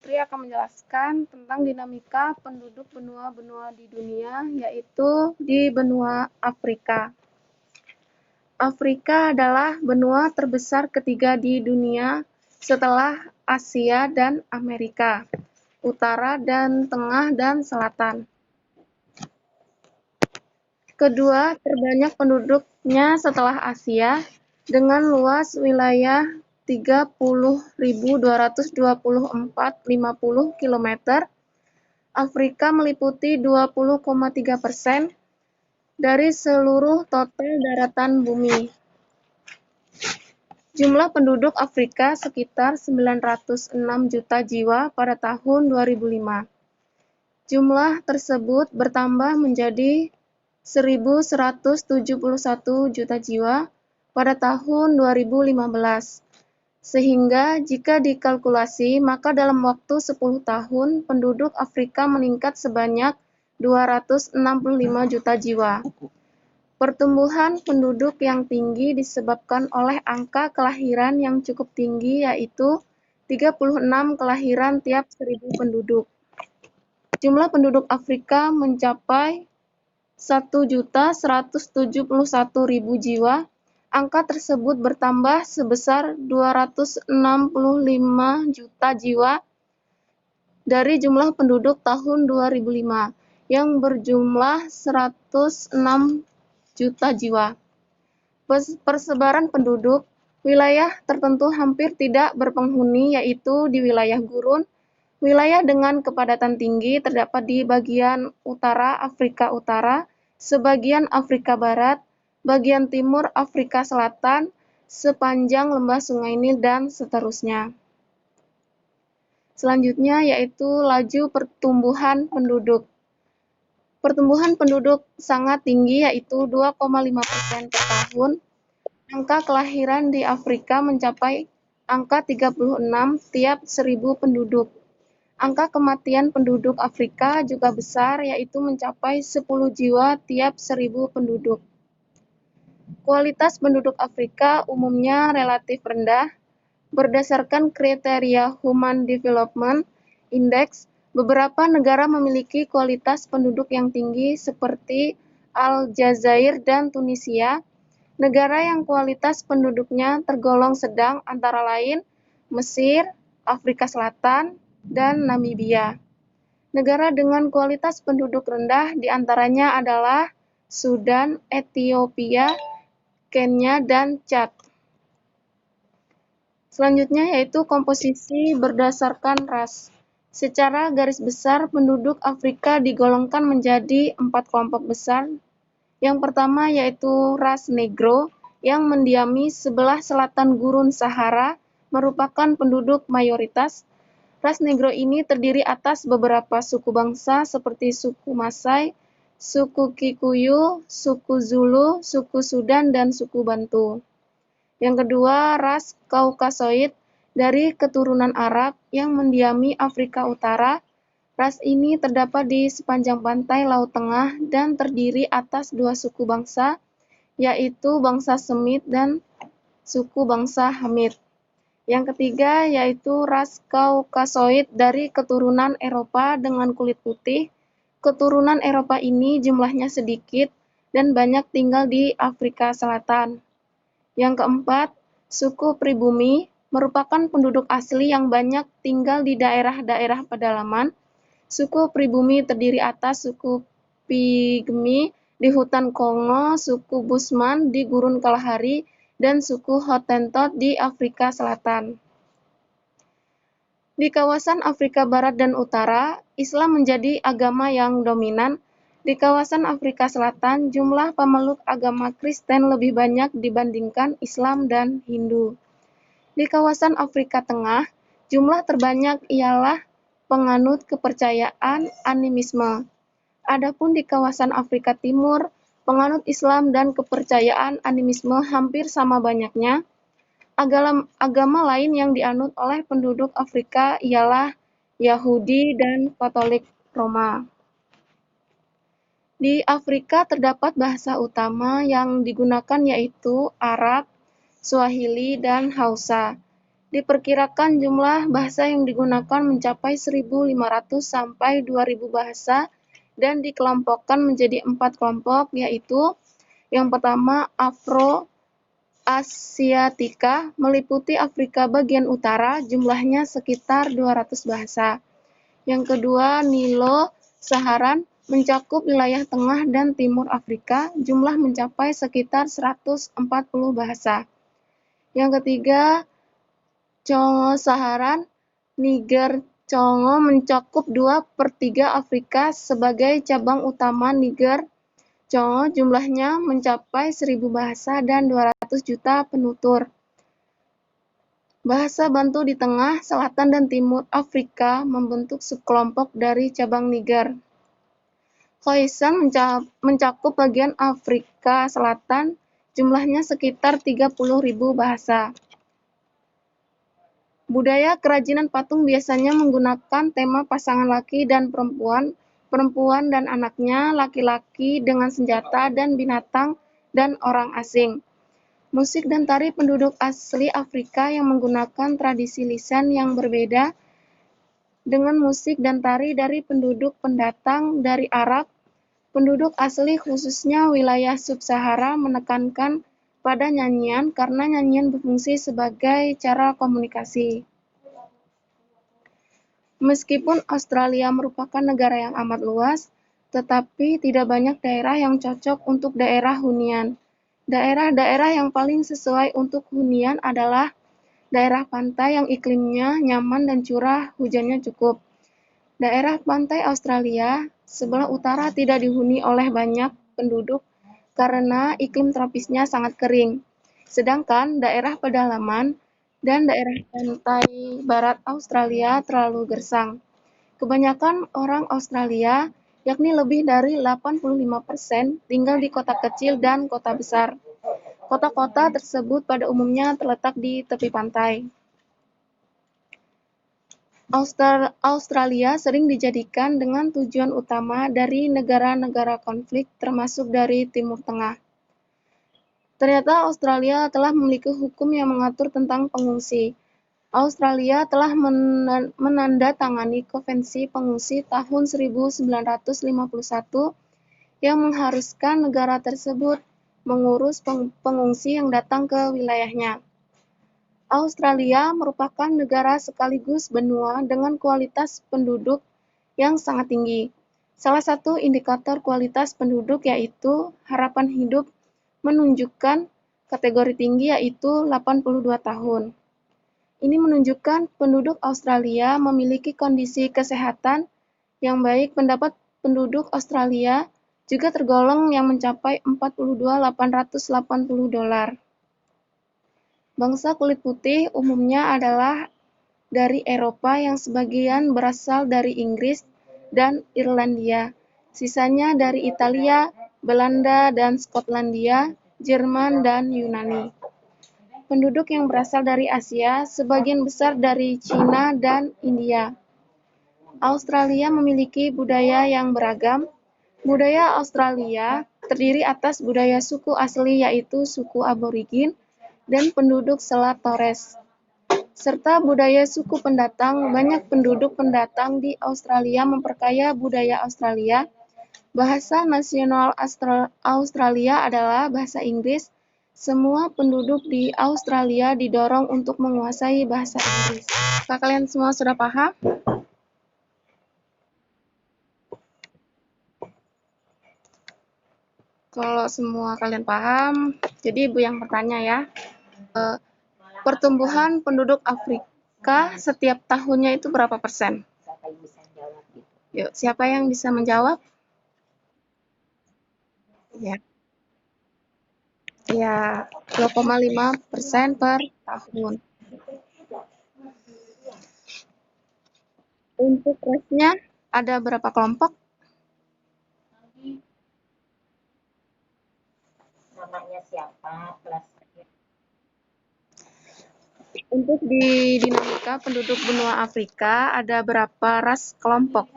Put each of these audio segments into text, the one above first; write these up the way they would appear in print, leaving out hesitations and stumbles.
Putri akan menjelaskan tentang dinamika penduduk benua-benua di dunia, yaitu di benua Afrika. Afrika adalah benua terbesar ketiga di dunia setelah Asia dan Amerika, Utara dan Tengah dan Selatan. Kedua terbanyak penduduknya setelah Asia, dengan luas wilayah 30.224,50 km. Afrika meliputi 20,3% dari seluruh total daratan bumi. Jumlah penduduk Afrika sekitar 906 juta jiwa pada tahun 2005. Jumlah tersebut bertambah menjadi 1.171 juta jiwa pada tahun 2015. Sehingga jika dikalkulasi, maka dalam waktu 10 tahun penduduk Afrika meningkat sebanyak 265 juta jiwa. Pertumbuhan penduduk yang tinggi disebabkan oleh angka kelahiran yang cukup tinggi, yaitu 36 kelahiran tiap 1.000 penduduk. Jumlah penduduk Afrika mencapai 1.171.000 jiwa. Angka tersebut bertambah sebesar 265 juta jiwa dari jumlah penduduk tahun 2005 yang berjumlah 106 juta jiwa. Persebaran penduduk, wilayah tertentu hampir tidak berpenghuni, yaitu di wilayah gurun. Wilayah dengan kepadatan tinggi terdapat di bagian utara Afrika Utara, sebagian Afrika Barat, bagian timur Afrika Selatan, sepanjang lembah Sungai Nil, dan seterusnya. Selanjutnya yaitu laju pertumbuhan penduduk. Pertumbuhan penduduk sangat tinggi, yaitu 2,5% per tahun. Angka kelahiran di Afrika mencapai angka 36 tiap 1.000 penduduk. Angka kematian penduduk Afrika juga besar, yaitu mencapai 10 jiwa tiap 1.000 penduduk. Kualitas penduduk Afrika umumnya relatif rendah. Berdasarkan kriteria Human Development Index, beberapa negara memiliki kualitas penduduk yang tinggi seperti Aljazair dan Tunisia. Negara yang kualitas penduduknya tergolong sedang antara lain Mesir, Afrika Selatan, dan Namibia. Negara dengan kualitas penduduk rendah diantaranya adalah Sudan, Ethiopia, Kenya, dan Chad. Selanjutnya yaitu komposisi berdasarkan ras. Secara garis besar, penduduk Afrika digolongkan menjadi 4 kelompok besar. Yang pertama yaitu ras Negro yang mendiami sebelah selatan gurun Sahara, merupakan penduduk mayoritas. Ras Negro ini terdiri atas beberapa suku bangsa seperti suku Masai, suku Kikuyu, suku Zulu, suku Sudan, dan suku Bantu. Yang kedua, ras Kaukasoid dari keturunan Arab yang mendiami Afrika Utara. Ras ini terdapat di sepanjang pantai Laut Tengah dan terdiri atas 2 suku bangsa, yaitu bangsa Semit dan suku bangsa Hamid. Yang ketiga yaitu ras Kaukasoid dari keturunan Eropa dengan kulit putih. Keturunan Eropa ini jumlahnya sedikit dan banyak tinggal di Afrika Selatan. Yang keempat, suku pribumi merupakan penduduk asli yang banyak tinggal di daerah-daerah pedalaman. Suku pribumi terdiri atas suku Pygmy di hutan Kongo, suku Bushman di gurun Kalahari, dan suku Hottentot di Afrika Selatan. Di kawasan Afrika Barat dan Utara, Islam menjadi agama yang dominan. Di kawasan Afrika Selatan, jumlah pemeluk agama Kristen lebih banyak dibandingkan Islam dan Hindu. Di kawasan Afrika Tengah, jumlah terbanyak ialah penganut kepercayaan animisme. Adapun di kawasan Afrika Timur, penganut Islam dan kepercayaan animisme hampir sama banyaknya. Agama lain yang dianut oleh penduduk Afrika ialah Yahudi dan Katolik Roma. Di Afrika terdapat bahasa utama yang digunakan yaitu Arab, Swahili, dan Hausa. Diperkirakan jumlah bahasa yang digunakan mencapai 1.500 sampai 2.000 bahasa dan dikelompokkan menjadi 4 kelompok, yaitu yang pertama Afro-Asiatica, meliputi Afrika bagian utara, jumlahnya sekitar 200 bahasa. Yang kedua Nilo-Saharan, mencakup wilayah tengah dan timur Afrika, jumlah mencapai sekitar 140 bahasa. Yang ketiga Congo-Saharan, Niger. Congo mencakup 2/3 Afrika sebagai cabang utama Niger. Congo jumlahnya mencapai 1.000 bahasa dan 200 juta penutur. Bahasa Bantu di tengah, selatan, dan timur Afrika membentuk subkelompok dari cabang Niger. Khoisan mencakup bagian Afrika Selatan, jumlahnya sekitar 30.000 bahasa. Budaya kerajinan patung biasanya menggunakan tema pasangan laki dan perempuan, perempuan dan anaknya, laki-laki dengan senjata dan binatang, dan orang asing. Musik dan tari penduduk asli Afrika yang menggunakan tradisi lisan yang berbeda dengan musik dan tari dari penduduk pendatang dari Arab. Penduduk asli khususnya wilayah sub-Sahara menekankan pada nyanyian karena nyanyian berfungsi sebagai cara komunikasi. Meskipun Australia merupakan negara yang amat luas, tetapi tidak banyak daerah yang cocok untuk daerah hunian. Daerah-daerah yang paling sesuai untuk hunian adalah daerah pantai yang iklimnya nyaman dan curah hujannya cukup. Daerah pantai Australia sebelah utara tidak dihuni oleh banyak penduduk karena iklim tropisnya sangat kering. Sedangkan daerah pedalaman dan daerah pantai barat Australia terlalu gersang. Kebanyakan orang Australia, yakni lebih dari 85%, tinggal di kota kecil dan kota besar. Kota-kota tersebut pada umumnya terletak di tepi pantai. Australia sering dijadikan dengan tujuan utama dari negara-negara konflik, termasuk dari Timur Tengah. Ternyata Australia telah memiliki hukum yang mengatur tentang pengungsi. Australia telah menandatangani Konvensi Pengungsi tahun 1951 yang mengharuskan negara tersebut mengurus pengungsi yang datang ke wilayahnya. Australia merupakan negara sekaligus benua dengan kualitas penduduk yang sangat tinggi. Salah satu indikator kualitas penduduk yaitu harapan hidup menunjukkan kategori tinggi yaitu 82 tahun. Ini menunjukkan penduduk Australia memiliki kondisi kesehatan yang baik. Pendapat penduduk Australia juga tergolong yang mencapai 42.880 dolar. Bangsa kulit putih umumnya adalah dari Eropa yang sebagian berasal dari Inggris dan Irlandia, sisanya dari Italia, Belanda, dan Skotlandia, Jerman, dan Yunani. Penduduk yang berasal dari Asia, sebagian besar dari Cina dan India. Australia memiliki budaya yang beragam. Budaya Australia terdiri atas budaya suku asli yaitu suku Aborigin dan penduduk Selat Torres, serta budaya suku pendatang. Banyak penduduk pendatang di Australia memperkaya budaya Australia. Bahasa nasional Australia adalah bahasa Inggris. Semua penduduk di Australia didorong untuk menguasai bahasa Inggris. Apakah kalian semua sudah paham? Kalau semua kalian paham, jadi Ibu yang bertanya ya. Pertumbuhan penduduk Afrika setiap tahunnya itu berapa persen? Yuk, siapa yang bisa menjawab? Ya, ya 2,5% per tahun. Untuk rasnya ada berapa kelompok? Namanya siapa, kelas Untuk di dinamika penduduk benua Afrika ada berapa ras kelompok?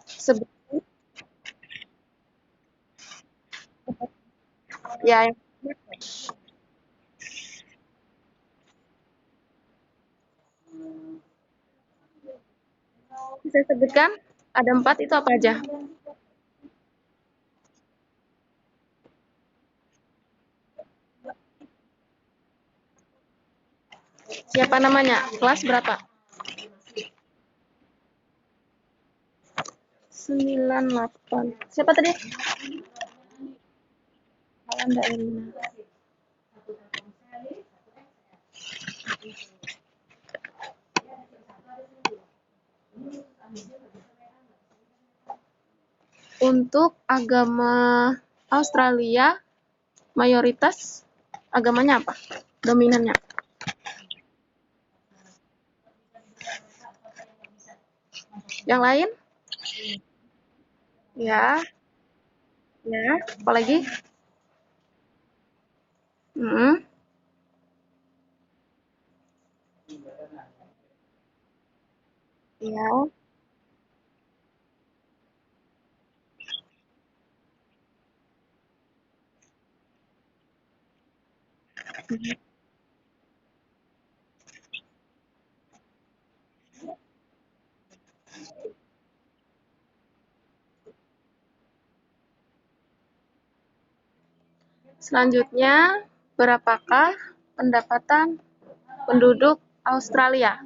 Sebut ya Saya sebutkan ada 4 itu apa aja? Siapa namanya? Kelas berapa? 98. Siapa tadi? Alanda Elina. Untuk agama Australia, mayoritas agamanya apa? Dominannya. Yang lain? Ya, ya. Apalagi? Hmm, ya. Selanjutnya, berapakah pendapatan penduduk Australia?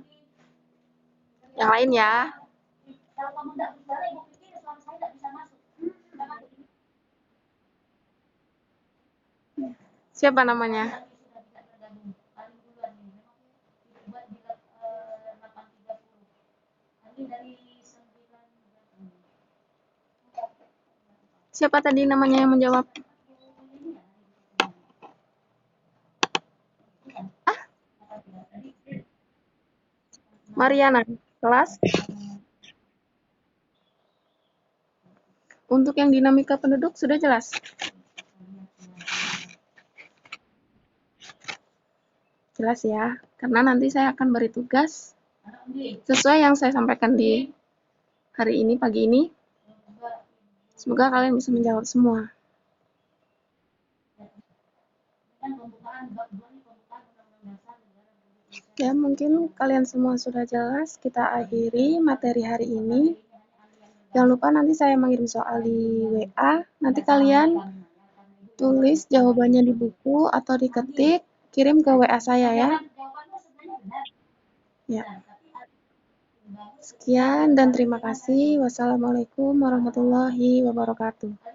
Yang lain ya. Siapa namanya? Siapa tadi namanya yang menjawab? Mariana. Kelas. Untuk yang dinamika penduduk sudah jelas. Jelas ya. Karena nanti saya akan beri tugas sesuai yang saya sampaikan di hari ini, pagi ini. Semoga kalian bisa menjawab semua. Ya, mungkin kalian semua sudah jelas. Kita akhiri materi hari ini. Jangan lupa nanti saya mengirim soal di WA. Nanti kalian tulis jawabannya di buku atau diketik, kirim ke WA saya ya. Ya. Sekian dan terima kasih. Wassalamualaikum warahmatullahi wabarakatuh.